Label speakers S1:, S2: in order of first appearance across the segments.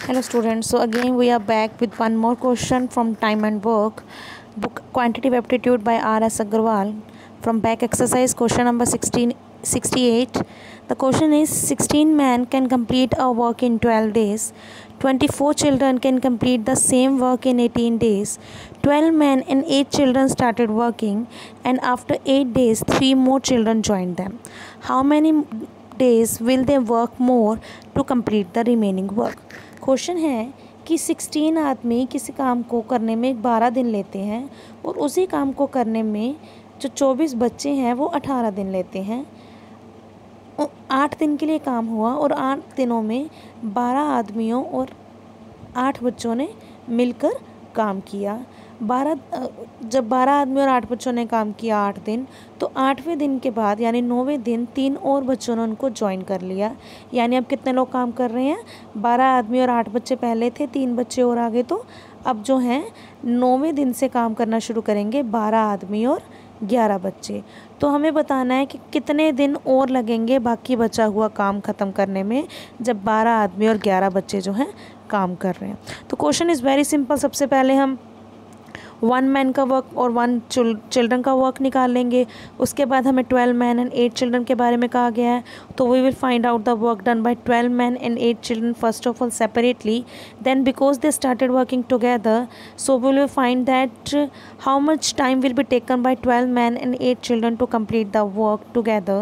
S1: Hello students, so again we are back with one more question from Time and Work, book Quantitative Aptitude by R.S. Agarwal, from back exercise question number 1668. The question is 16 men can complete a work in 12 days, 24 children can complete the same work in 18 days, 12 men and 8 children started working, and after 8 days 3 more children joined them. How many days will they work more to complete the remaining work? Question है कि 16 आदमी किसी काम को करने में 12 दिन लेते हैं और उसी काम को करने में जो 24 बच्चे हैं वो 18 दिन लेते हैं। 8 दिन के लिए काम हुआ और 8 दिनों में 12 आदमियों और 8 बच्चों ने मिलकर काम किया। जब 12 आदमी और 8 बच्चों ने काम किया 8 दिन, तो 8वें दिन के बाद यानी 9वें दिन 3 और बच्चों ने उनको ज्वाइन कर लिया। यानी अब कितने लोग काम कर रहे हैं? 12 आदमी और 8 बच्चे पहले थे, 3 बच्चे और आगे, तो अब जो हैं 9वें दिन से काम करना शुरू करेंगे 12 आदमी और 11 बच्चे। तो हमें बताना है कि कितने दिन और लगेंगे बाकी बचा हुआ काम ख़त्म करने में जब 12 आदमी और 11 बच्चे जो हैं काम कर रहे हैं। तो क्वेश्चन इज़ वेरी सिंपल। सबसे पहले हम 1 मैन का वर्क और 1 चिल्ड्रन का वर्क निकाल लेंगे। उसके बाद हमें 12 मैन एंड 8 चिल्ड्रन के बारे में कहा गया है, तो we will find out the work done by 12 man and 8 children first of all separately, then because they started working together, so we will find that how much time will be taken by 12 man and 8 children to complete the work together.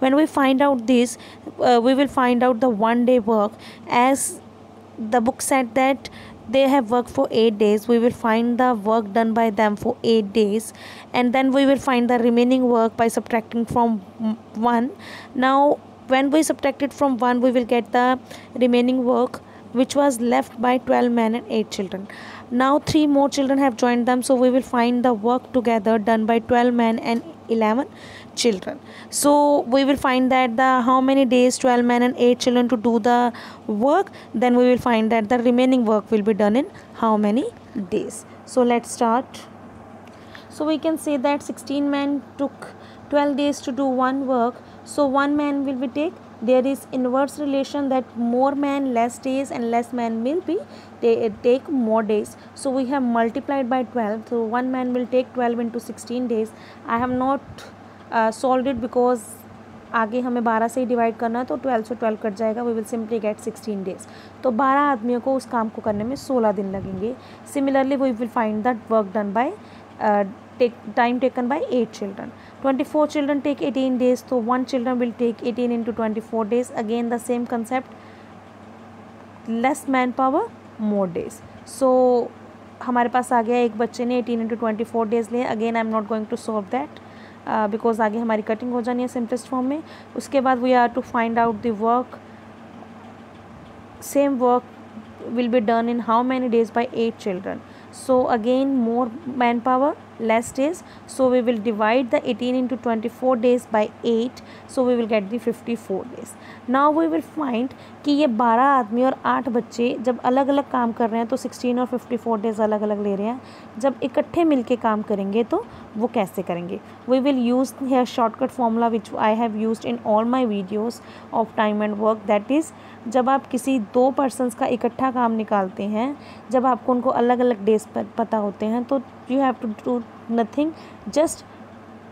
S1: When we find out this, we will find out the 1 day work. As the book said that they have worked for 8 days, we will find the work done by them for 8 days, and then we will find the remaining work by subtracting from 1. Now when we subtract it from 1, we will get the remaining work which was left by 12 men and 8 children. Now 3 more children have joined them, so we will find the work together done by 12 men and 11 children. So we will find that the how many days 12 men and 8 children to do the work, then we will find that the remaining work will be done in how many days. So let's start. So we can say that 16 men took 12 days to do one work, so 1 man will be take, there is inverse relation that more man less days and less man will be take more days. So we have multiplied by 12, so 1 man will take 12 into 16 days. I have not solved it because आगे हमें 12 से ही divide करना है, तो 12 से 12 cut जाएगा, we will simply get 16 days. तो 12 आदमियों को उस काम को करने में 16 दिन लगेंगे। Similarly we will find that work done by time taken by 8 children. 24 children take 18 days, so 1 children will take 18 into 24 days. Again the same concept, less manpower more days. So हमारे पास आ गया एक बच्चे ने 18 into 24 days लिए। Again I am not going to solve that because आगे हमारी cutting हो जानी है सिंपलेस्ट फॉर्म में। उसके बाद we are to find out the work, same work will be done in how many days by 8 children. So again more manpower less days, so we will divide the 18 into 24 days by 8, so we will get the 54 days. Now we will find कि ये 12 आदमी और 8 बच्चे जब अलग अलग काम कर रहे हैं तो 16 और 54 डेज अलग अलग ले रहे हैं, जब इकट्ठे मिलके काम करेंगे तो वो कैसे करेंगे? We will use here shortcut formula which I have used in all my videos of time and work, that is जब आप किसी 2 पर्सन्स का इकट्ठा काम निकालते हैं, जब आपको उनको अलग अलग डेज पर पता होते हैं, तो you have to do nothing, just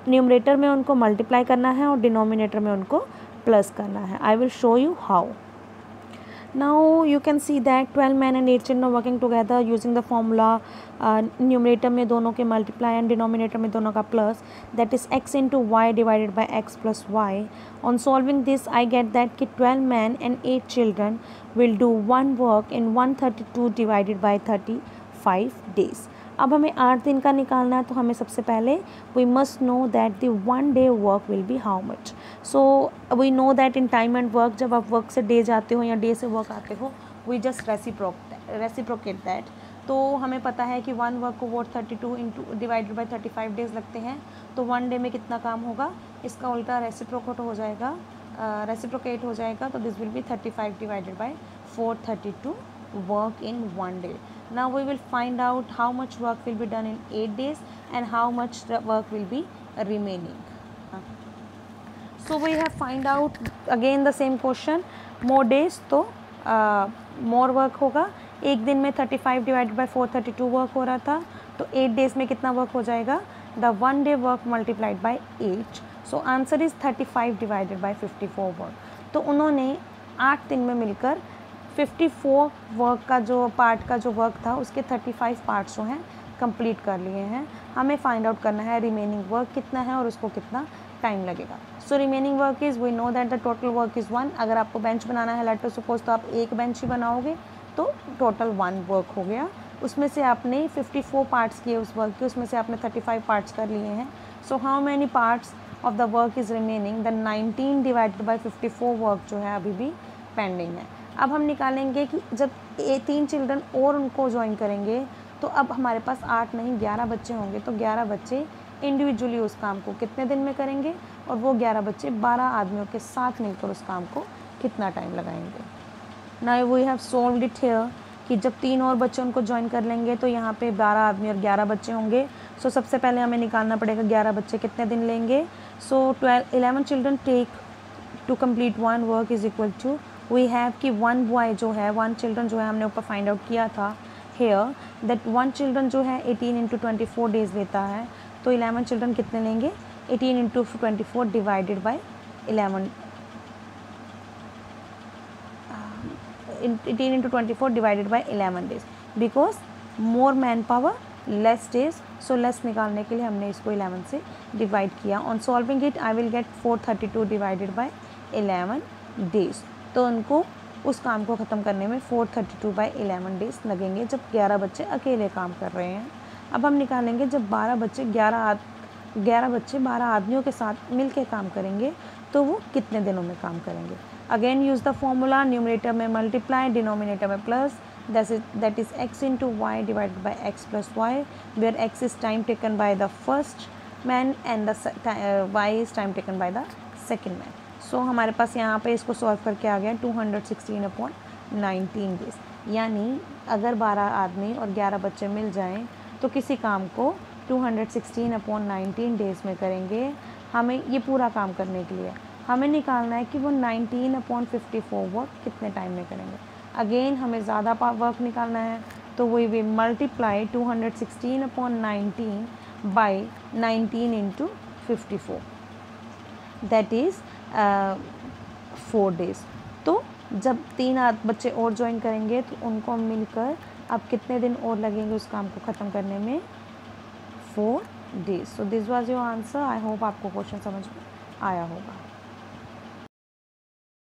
S1: numerator में उनको मल्टीप्लाई करना है और डिनोमिनेटर में उनको प्लस करना है। I will show you how. Now you can see that 12 men and 8 children are working together using the formula numerator में दोनों के multiply and denominator में दोनों का plus, that is x into y divided by x plus y. On solving this I get that कि 12 men and 8 children will do one work in 132 divided by 35 days. अब हमें 8 दिन का निकालना है, तो हमें सबसे पहले we must know that the 1 day work will be how much. So we know that in time and work जब आप work से day जाते हो या day से work आते हो, we just reciprocate that. तो हमें पता है कि 1 वर्क को 32 इंटू डिवाइडेड बाई 35 डेज लगते हैं, तो 1 डे में कितना काम होगा, इसका उल्टा रेसिप्रोकेट हो जाएगा, तो this will be 35 divided by 432 work in 1 day. Now we will find out how much work will be done in 8 days and how much work will be remaining. So we have find out again the same question, more days, तो more work होगा। एक दिन में 35 divided by 432 work हो रहा था, तो 8 days में कितना वर्क हो जाएगा? The 1 day work multiplied by 8, so answer is 35 divided by 54 work. तो उन्होंने 8 दिन में मिलकर 54 वर्क का जो पार्ट का जो वर्क था उसके 35 पार्ट्स जो हैं कंप्लीट कर लिए हैं। हमें फाइंड आउट करना है रिमेनिंग वर्क कितना है और उसको कितना टाइम लगेगा। So remaining work is, we know that the total work is 1। अगर आपको बेंच बनाना है लेट अस सपोज, तो आप एक बेंच ही बनाओगे तो टोटल 1 वर्क हो गया। उसमें से आपने 54 पार्ट्स किए उस वर्क के, उसमें से आपने 35 पार्ट्स कर लिए हैं। So how many parts of the work is remaining? The 19 divided by 54 work जो है अभी भी पेंडिंग है। अब हम निकालेंगे कि जब 3 चिल्ड्रन और उनको ज्वाइन करेंगे तो अब हमारे पास 8 नहीं 11 बच्चे होंगे, तो 11 बच्चे इंडिविजुअली उस काम को कितने दिन में करेंगे, और वो 11 बच्चे 12 आदमियों के साथ मिलकर उस काम को कितना टाइम लगाएंगे। Now we have solved it here कि जब 3 और बच्चे उनको ज्वाइन कर लेंगे तो यहाँ पे 12 आदमी और 11 बच्चे होंगे। सो सबसे पहले हमें निकालना पड़ेगा 11 बच्चे कितने दिन लेंगे। So 11 children take to complete 1 work is equal to, we have कि 1 बॉय जो है 1 चिल्ड्रन जो है हमने ऊपर फाइंड आउट किया था हेयर दैट 1 चिल्ड्रन जो है 18 इंटू 24 डेज़ लेता है, तो 11 चिल्ड्रन कितने लेंगे? 18 into 24 divided by 11, 18 into 24 divided by 11 days, because more man power less days, so less निकालने के लिए हमने इसको 11 से डिवाइड किया। On solving it I will get 432 divided by 11 days. तो उनको उस काम को ख़त्म करने में 432 बाई 11 डेज लगेंगे जब 11 बच्चे अकेले काम कर रहे हैं। अब हम निकालेंगे जब 12 बच्चे 12 आदमियों के साथ मिल के काम करेंगे तो वो कितने दिनों में काम करेंगे। Again use the formula, numerator में मल्टीप्लाई, डिनोमिनेटर में plus, that is x into y divided by x plus y, where x is time taken by the first man and the y is time taken by the second man. So हमारे पास यहाँ पे इसको solve करके आ गया 216/19 days, यानी अगर 12 आदमी और 11 बच्चे मिल जाएं तो किसी काम को 216/19 डेज़ में करेंगे। हमें ये पूरा काम करने के लिए हमें निकालना है कि वो 19/54 वर्क कितने टाइम में करेंगे। अगेन हमें ज़्यादा वर्क निकालना है तो we will multiply 216/19 by 19 into 54, that is 4 days. तो जब 3 बच्चे और ज्वाइन करेंगे तो उनको मिलकर अब कितने दिन और लगेंगे उस काम को ख़त्म करने में? 4 days. So this was your answer. I hope आपको क्वेश्चन समझ में आया होगा।